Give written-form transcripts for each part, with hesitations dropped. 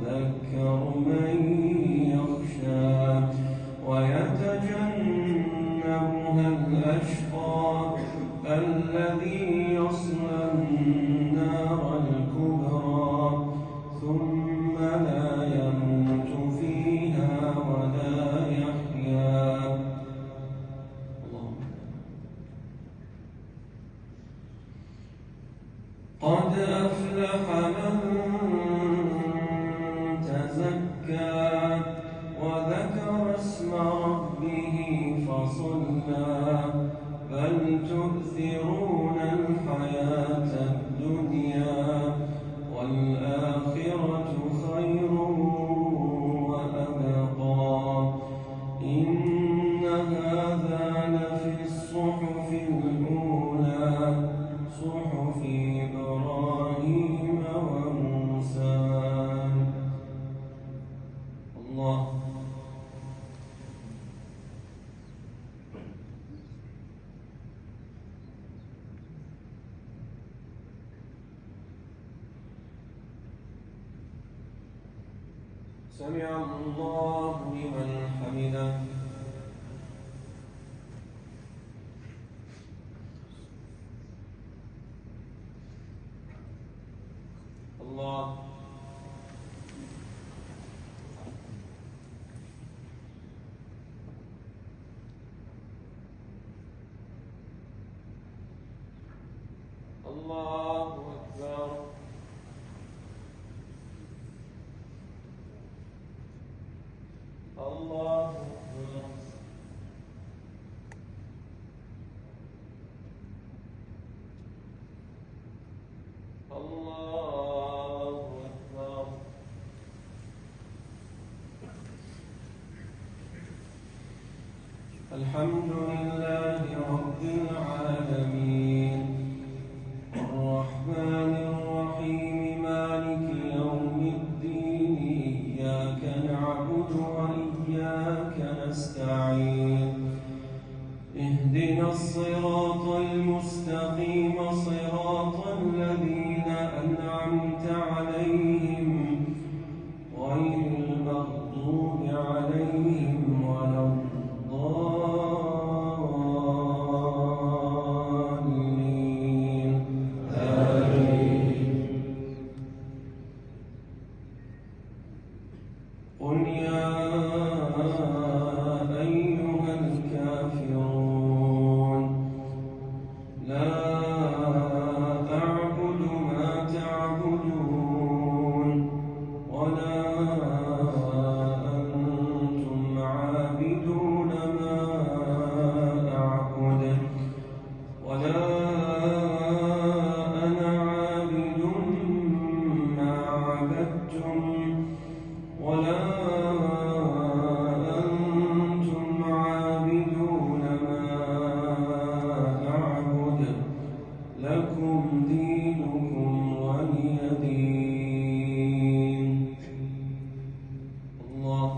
يذكر من يخشى ويتجنبها الأشقى الذي يصلى النار الكبرى ثم لا يموت فيها ولا يحيا. قد أفلح من تزكى وذكر اسم ربه فصلى بل تؤثرون الحياة الدنيا والآخرة خير وأبقى إن هذا لفي الصحف الأولى صحف إبراهيم وموسى. الله. سمع الله لمن حمده. الله. الله أكبر. الله أكبر. الله أكبر. الحمد لله رب العالمين الرحمن الرحيم مالك يوم الدين إياك نعبد وإياك نستعين اهدنا الصراط المستقيم صراط الذين أنعمت عليهم غير المغضوب عليهم ولا الضالين آمين. قل يا أيها الكافرون لا أعبد ما تعبدون ولا أنتم عابدون ما أعبد ولا أنا عابد ما عبدتم ولا أنتم عابدون ما أعبد لكم دينكم ولي دين. الله.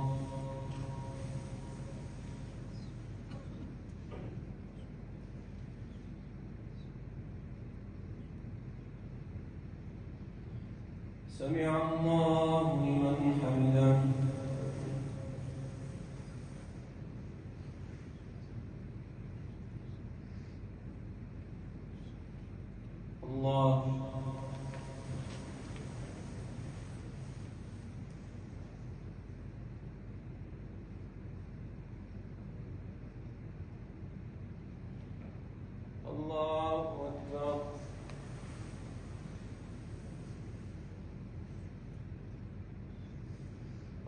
سمع الله لمن حمده. الله. الله أكبر.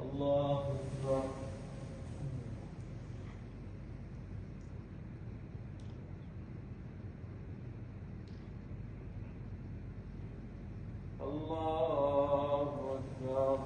الله أكبر. الله أكبر.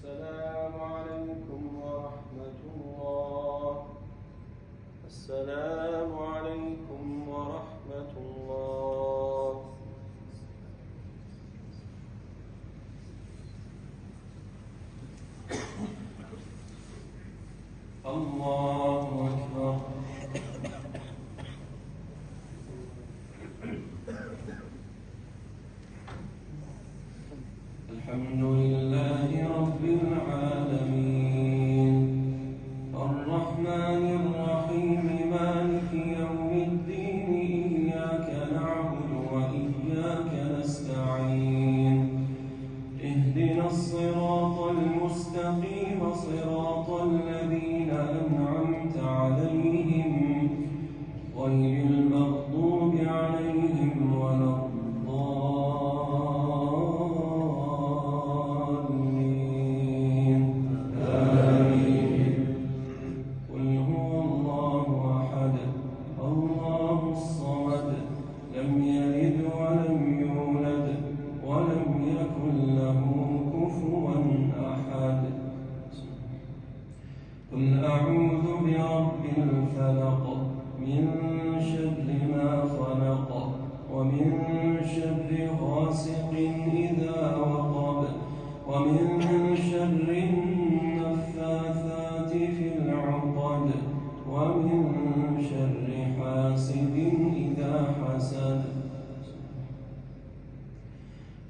السلام عليكم ورحمة الله. السلام عليكم ورحمة الله. الله أكبر. الحمد لله رب العالمين الرحمن الرحيم مالك يوم الدين إياك نعبد وإياك نستعين اهدنا الصراط المستقيم صراط الذين أنعمت عليهم غير المغضوب عليهم ولا الضالين آمين. قل هو الله أحد الله الصمد لم يلد ولم يولد ولم يكن له كفوا أحد. قل أعوذ برب الفلق من شر ما خلق ومن شر غاسق إذا وقب ومن شر النفاثات في العقد ومن شر حاسد إذا حسد.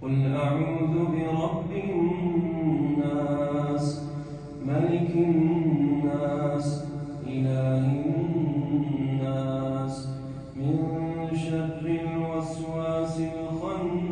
قل أعوذ برب الناس ملك الناس إله الناس من شر الوسواس الخناس